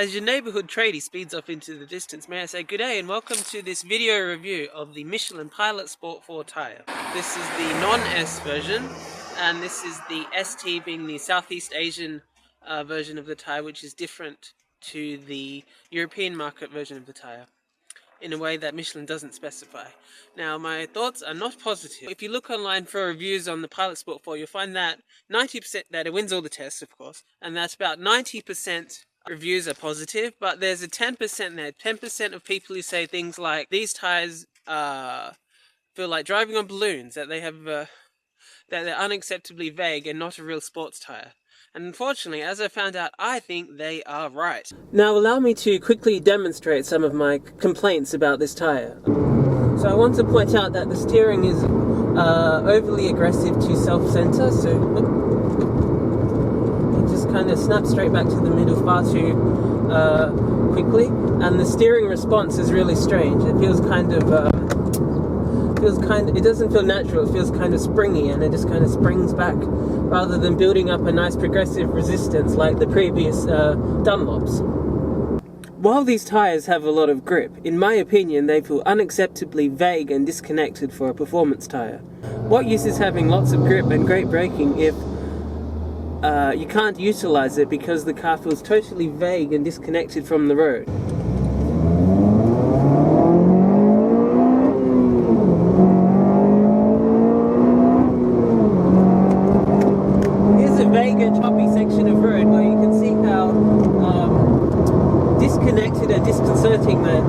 As your neighbourhood tradie speeds off into the distance, may I say good day and welcome to this video review of the Michelin Pilot Sport 4 tyre. This is the non-S version, and this is the ST being the Southeast Asian version of the tyre, which is different to the European market version of the tyre, in a way that Michelin doesn't specify. Now, my thoughts are not positive. If you look online for reviews on the Pilot Sport 4, you'll find that 90% that it wins all the tests, of course, and that's about 90% reviews are positive, but there's a 10% there. 10% of people who say things like these tires feel like driving on balloons, that they have that they're unacceptably vague and not a real sports tire. And unfortunately, as I found out, I think they are right. Now allow me to quickly demonstrate some of my complaints about this tire. So I want to point out that the steering is overly aggressive to self-center, so it just kind of snaps straight back to the middle far too quickly, and the steering response is really strange. It feels kind of it doesn't feel natural. It feels kind of springy, and it just kind of springs back rather than building up a nice progressive resistance like the previous Dunlops. While these tyres have a lot of grip, in my opinion they feel unacceptably vague and disconnected for a performance tyre. What use is having lots of grip and great braking if you can't utilise it because the car feels totally vague and disconnected from the road? Vague and choppy section of road where you can see how disconnected and disconcerting the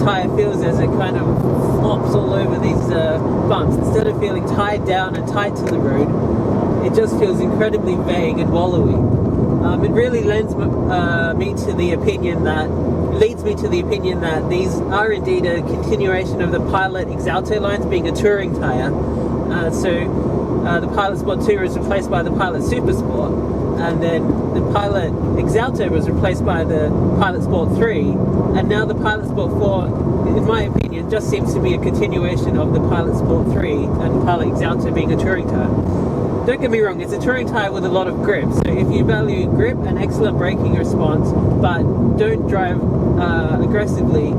tyre feels as it kind of flops all over these bumps. Instead of feeling tied down and tight to the road, it just feels incredibly vague and wallowy. It really leads me to the opinion that these are indeed a continuation of the Pilot Exalto lines, being a touring tyre. The Pilot Sport 2 was replaced by the Pilot Super Sport, and then the Pilot Exalto was replaced by the Pilot Sport 3, and now the Pilot Sport 4, in my opinion, just seems to be a continuation of the Pilot Sport 3 and the Pilot Exalto being a touring tyre. Don't get me wrong, it's a touring tyre with a lot of grip, so if you value grip and excellent braking response, but don't drive aggressively,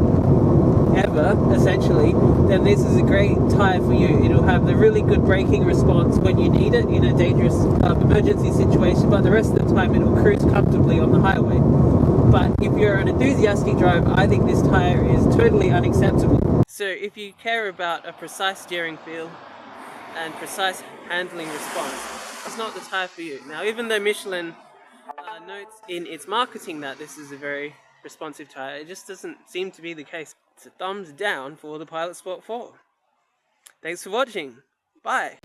ever, essentially, then this is a great tyre for you. It'll have the really good braking response when you need it in a dangerous emergency situation, but the rest of the time it'll cruise comfortably on the highway. But if you're an enthusiastic driver, I think this tyre is totally unacceptable. So if you care about a precise steering feel and precise handling response, it's not the tyre for you. Now, even though Michelin notes in its marketing that this is a very responsive tyre, it just doesn't seem to be the case. It's a thumbs down for the Pilot Sport 4. Thanks for watching. Bye.